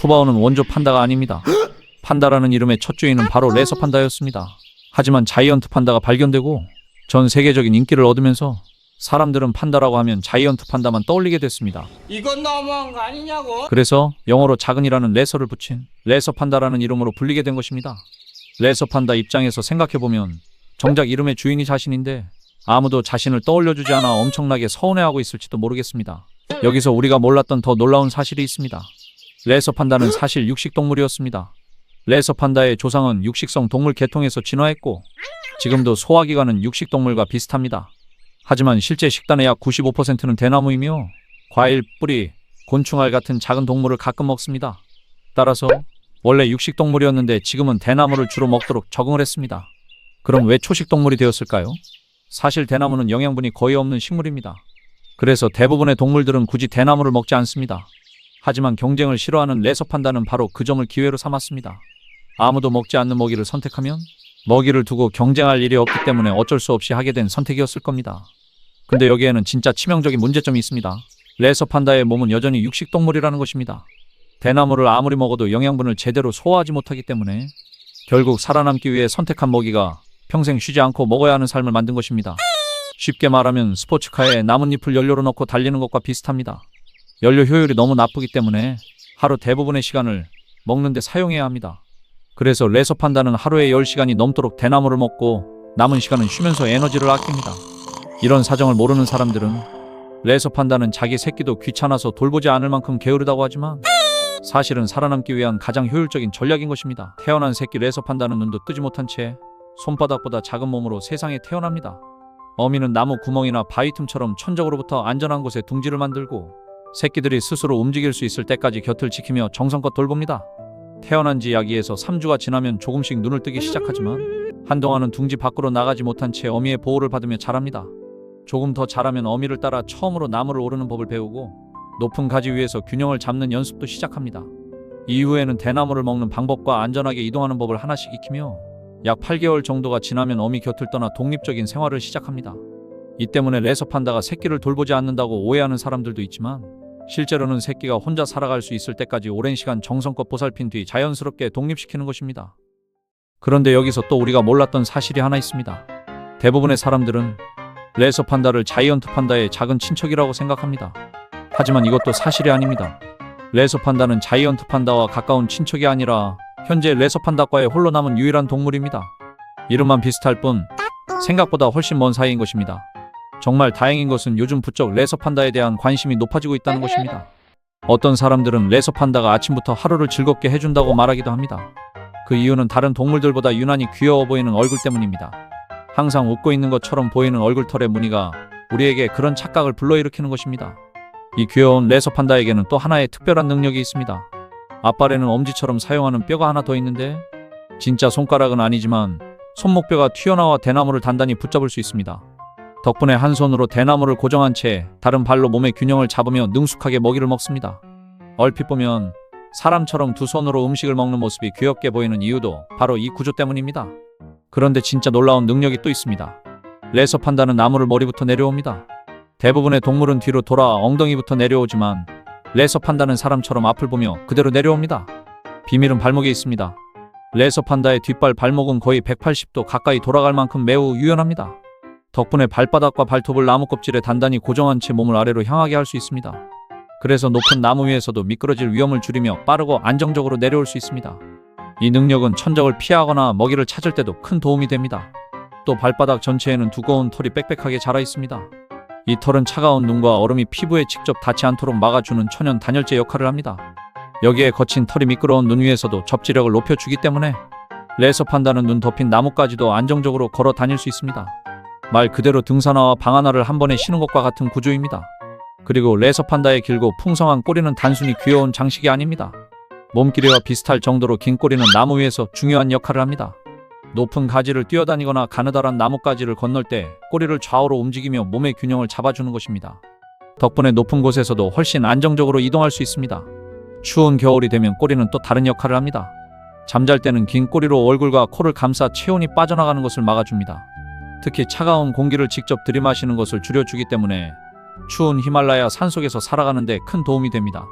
푸바오는 원조 판다가 아닙니다. 판다라는 이름의 첫 주인은 바로 레서 판다였습니다. 하지만 자이언트 판다가 발견되고 전 세계적인 인기를 얻으면서 사람들은 판다라고 하면 자이언트 판다만 떠올리게 됐습니다. 이건 너무한 거 아니냐고? 그래서 영어로 작은이라는 레서를 붙인 레서 판다라는 이름으로 불리게 된 것입니다. 레서 판다 입장에서 생각해보면 정작 이름의 주인이 자신인데 아무도 자신을 떠올려주지 않아 엄청나게 서운해하고 있을지도 모르겠습니다. 여기서 우리가 몰랐던 더 놀라운 사실이 있습니다. 레서 판다는 사실 육식동물이었습니다. 레서 판다의 조상은 육식성 동물 계통에서 진화했고 지금도 소화기관은 육식동물과 비슷합니다. 하지만 실제 식단의 약 95%는 대나무이며 과일, 뿌리, 곤충알 같은 작은 동물을 가끔 먹습니다. 따라서 원래 육식동물이었는데 지금은 대나무를 주로 먹도록 적응을 했습니다. 그럼 왜 초식동물이 되었을까요? 사실 대나무는 영양분이 거의 없는 식물입니다. 그래서 대부분의 동물들은 굳이 대나무를 먹지 않습니다. 하지만 경쟁을 싫어하는 레서 판다는 바로 그 점을 기회로 삼았습니다. 아무도 먹지 않는 먹이를 선택하면 먹이를 두고 경쟁할 일이 없기 때문에 어쩔 수 없이 하게 된 선택이었을 겁니다. 근데 여기에는 진짜 치명적인 문제점이 있습니다. 레서 판다의 몸은 여전히 육식동물이라는 것입니다. 대나무를 아무리 먹어도 영양분을 제대로 소화하지 못하기 때문에 결국 살아남기 위해 선택한 먹이가 평생 쉬지 않고 먹어야 하는 삶을 만든 것입니다. 쉽게 말하면 스포츠카에 나뭇잎을 연료로 넣고 달리는 것과 비슷합니다. 연료 효율이 너무 나쁘기 때문에 하루 대부분의 시간을 먹는데 사용해야 합니다. 그래서 레서 판다는 하루에 10시간이 넘도록 대나무를 먹고 남은 시간은 쉬면서 에너지를 아낍니다. 이런 사정을 모르는 사람들은 레서 판다는 자기 새끼도 귀찮아서 돌보지 않을 만큼 게으르다고 하지만 사실은 살아남기 위한 가장 효율적인 전략인 것입니다. 태어난 새끼 레서 판다는 눈도 뜨지 못한 채 손바닥보다 작은 몸으로 세상에 태어납니다. 어미는 나무 구멍이나 바위 틈처럼 천적으로부터 안전한 곳에 둥지를 만들고 새끼들이 스스로 움직일 수 있을 때까지 곁을 지키며 정성껏 돌봅니다. 태어난 지 약 2에서 3주가 지나면 조금씩 눈을 뜨기 시작하지만 한동안은 둥지 밖으로 나가지 못한 채 어미의 보호를 받으며 자랍니다. 조금 더 자라면 어미를 따라 처음으로 나무를 오르는 법을 배우고 높은 가지 위에서 균형을 잡는 연습도 시작합니다. 이후에는 대나무를 먹는 방법과 안전하게 이동하는 법을 하나씩 익히며 약 8개월 정도가 지나면 어미 곁을 떠나 독립적인 생활을 시작합니다. 이 때문에 레서 판다가 새끼를 돌보지 않는다고 오해하는 사람들도 있지만 실제로는 새끼가 혼자 살아갈 수 있을 때까지 오랜 시간 정성껏 보살핀 뒤 자연스럽게 독립시키는 것입니다. 그런데 여기서 또 우리가 몰랐던 사실이 하나 있습니다. 대부분의 사람들은 레서 판다를 자이언트 판다의 작은 친척이라고 생각합니다. 하지만 이것도 사실이 아닙니다. 레서 판다는 자이언트 판다와 가까운 친척이 아니라 현재 레서 판다과의 홀로 남은 유일한 동물입니다. 이름만 비슷할 뿐 생각보다 훨씬 먼 사이인 것입니다. 정말 다행인 것은 요즘 부쩍 레서 판다에 대한 관심이 높아지고 있다는 것입니다. 어떤 사람들은 레서 판다가 아침부터 하루를 즐겁게 해준다고 말하기도 합니다. 그 이유는 다른 동물들보다 유난히 귀여워 보이는 얼굴 때문입니다. 항상 웃고 있는 것처럼 보이는 얼굴털의 무늬가 우리에게 그런 착각을 불러일으키는 것입니다. 이 귀여운 레서 판다에게는 또 하나의 특별한 능력이 있습니다. 앞발에는 엄지처럼 사용하는 뼈가 하나 더 있는데 진짜 손가락은 아니지만 손목뼈가 튀어나와 대나무를 단단히 붙잡을 수 있습니다. 덕분에 한 손으로 대나무를 고정한 채 다른 발로 몸의 균형을 잡으며 능숙하게 먹이를 먹습니다. 얼핏 보면 사람처럼 두 손으로 음식을 먹는 모습이 귀엽게 보이는 이유도 바로 이 구조 때문입니다. 그런데 진짜 놀라운 능력이 또 있습니다. 레서 판다는 나무를 머리부터 내려옵니다. 대부분의 동물은 뒤로 돌아 엉덩이부터 내려오지만 레서 판다는 사람처럼 앞을 보며 그대로 내려옵니다. 비밀은 발목에 있습니다. 레서 판다의 뒷발 발목은 거의 180도 가까이 돌아갈 만큼 매우 유연합니다. 덕분에 발바닥과 발톱을 나무 껍질에 단단히 고정한 채 몸을 아래로 향하게 할 수 있습니다. 그래서 높은 나무 위에서도 미끄러질 위험을 줄이며 빠르고 안정적으로 내려올 수 있습니다. 이 능력은 천적을 피하거나 먹이를 찾을 때도 큰 도움이 됩니다. 또 발바닥 전체에는 두꺼운 털이 빽빽하게 자라 있습니다. 이 털은 차가운 눈과 얼음이 피부에 직접 닿지 않도록 막아주는 천연 단열재 역할을 합니다. 여기에 거친 털이 미끄러운 눈 위에서도 접지력을 높여주기 때문에 레서 판다는 눈 덮인 나무까지도 안정적으로 걸어 다닐 수 있습니다. 말 그대로 등산화와 방아쇠를 한 번에 신은 것과 같은 구조입니다. 그리고 레서 판다의 길고 풍성한 꼬리는 단순히 귀여운 장식이 아닙니다. 몸길이와 비슷할 정도로 긴 꼬리는 나무 위에서 중요한 역할을 합니다. 높은 가지를 뛰어다니거나 가느다란 나뭇가지를 건널 때 꼬리를 좌우로 움직이며 몸의 균형을 잡아주는 것입니다. 덕분에 높은 곳에서도 훨씬 안정적으로 이동할 수 있습니다. 추운 겨울이 되면 꼬리는 또 다른 역할을 합니다. 잠잘 때는 긴 꼬리로 얼굴과 코를 감싸 체온이 빠져나가는 것을 막아줍니다. 특히 차가운 공기를 직접 들이마시는 것을 줄여주기 때문에 추운 히말라야 산속에서 살아가는 데 큰 도움이 됩니다.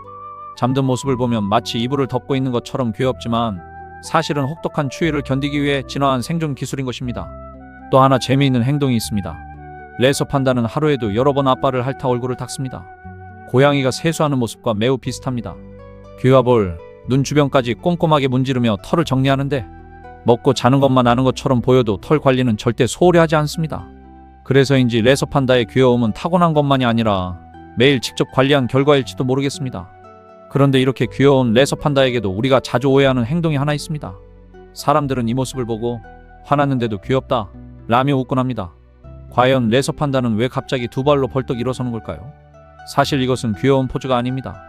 잠든 모습을 보면 마치 이불을 덮고 있는 것처럼 귀엽지만 사실은 혹독한 추위를 견디기 위해 진화한 생존 기술인 것입니다. 또 하나 재미있는 행동이 있습니다. 레서 판다는 하루에도 여러 번 아빠를 핥아 얼굴을 닦습니다. 고양이가 세수하는 모습과 매우 비슷합니다. 귀와 볼, 눈 주변까지 꼼꼼하게 문지르며 털을 정리하는데 먹고 자는 것만 아는 것처럼 보여도 털 관리는 절대 소홀히 하지 않습니다. 그래서인지 레서 판다의 귀여움은 타고난 것만이 아니라 매일 직접 관리한 결과일지도 모르겠습니다. 그런데 이렇게 귀여운 레서 판다에게도 우리가 자주 오해하는 행동이 하나 있습니다. 사람들은 이 모습을 보고 화났는데도 귀엽다 라며 웃곤 합니다. 과연 레서 판다는 왜 갑자기 두 발로 벌떡 일어서는 걸까요? 사실 이것은 귀여운 포즈가 아닙니다.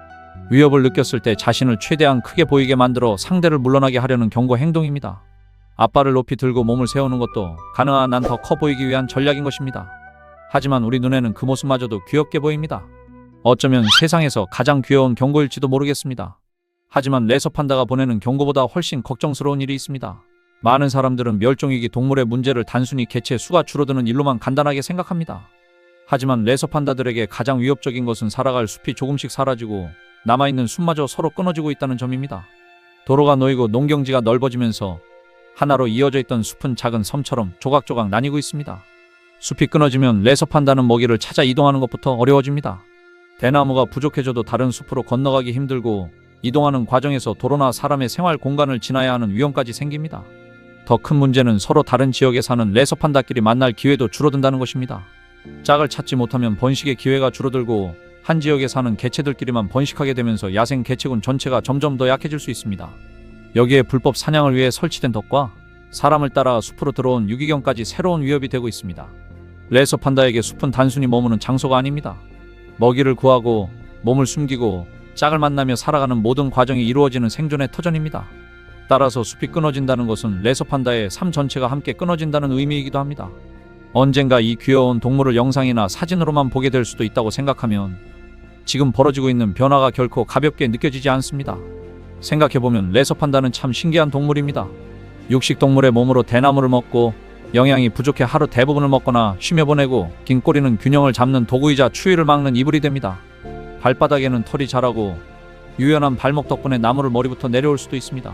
위협을 느꼈을 때 자신을 최대한 크게 보이게 만들어 상대를 물러나게 하려는 경고 행동입니다. 앞발을 높이 들고 몸을 세우는 것도 가능한 한 더 커 보이기 위한 전략인 것입니다. 하지만 우리 눈에는 그 모습마저도 귀엽게 보입니다. 어쩌면 세상에서 가장 귀여운 경고일지도 모르겠습니다. 하지만 레서 판다가 보내는 경고보다 훨씬 걱정스러운 일이 있습니다. 많은 사람들은 멸종위기 동물의 문제를 단순히 개체 수가 줄어드는 일로만 간단하게 생각합니다. 하지만 레서 판다들에게 가장 위협적인 것은 살아갈 숲이 조금씩 사라지고 남아있는 숲마저 서로 끊어지고 있다는 점입니다. 도로가 놓이고 농경지가 넓어지면서 하나로 이어져 있던 숲은 작은 섬처럼 조각조각 나뉘고 있습니다. 숲이 끊어지면 레서 판다는 먹이를 찾아 이동하는 것부터 어려워집니다. 대나무가 부족해져도 다른 숲으로 건너가기 힘들고 이동하는 과정에서 도로나 사람의 생활 공간을 지나야 하는 위험까지 생깁니다. 더 큰 문제는 서로 다른 지역에 사는 레서 판다끼리 만날 기회도 줄어든다는 것입니다. 짝을 찾지 못하면 번식의 기회가 줄어들고 한 지역에 사는 개체들끼리만 번식하게 되면서 야생 개체군 전체가 점점 더 약해질 수 있습니다. 여기에 불법 사냥을 위해 설치된 덫과 사람을 따라 숲으로 들어온 유기견까지 새로운 위협이 되고 있습니다. 레서 판다에게 숲은 단순히 머무는 장소가 아닙니다. 먹이를 구하고 몸을 숨기고 짝을 만나며 살아가는 모든 과정이 이루어지는 생존의 터전입니다. 따라서 숲이 끊어진다는 것은 레서 판다의 삶 전체가 함께 끊어진다는 의미이기도 합니다. 언젠가 이 귀여운 동물을 영상이나 사진으로만 보게 될 수도 있다고 생각하면 지금 벌어지고 있는 변화가 결코 가볍게 느껴지지 않습니다. 생각해보면 레서 판다는 참 신기한 동물입니다. 육식 동물의 몸으로 대나무를 먹고 영양이 부족해 하루 대부분을 먹거나 쉬며 보내고 긴 꼬리는 균형을 잡는 도구이자 추위를 막는 이불이 됩니다. 발바닥에는 털이 자라고 유연한 발목 덕분에 나무를 머리부터 내려올 수도 있습니다.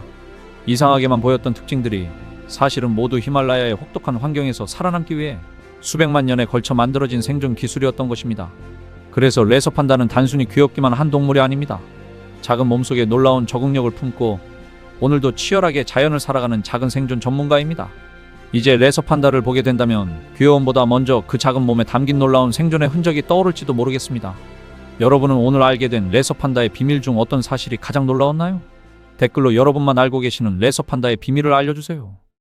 이상하게만 보였던 특징들이 사실은 모두 히말라야의 혹독한 환경에서 살아남기 위해 수백만 년에 걸쳐 만들어진 생존 기술이었던 것입니다. 그래서 레서 판다는 단순히 귀엽기만 한 동물이 아닙니다. 작은 몸속에 놀라운 적응력을 품고 오늘도 치열하게 자연을 살아가는 작은 생존 전문가입니다. 이제 레서 판다를 보게 된다면 귀여움보다 먼저 그 작은 몸에 담긴 놀라운 생존의 흔적이 떠오를지도 모르겠습니다. 여러분은 오늘 알게 된 레서 판다의 비밀 중 어떤 사실이 가장 놀라웠나요? 댓글로 여러분만 알고 계시는 레서 판다의 비밀을 알려주세요.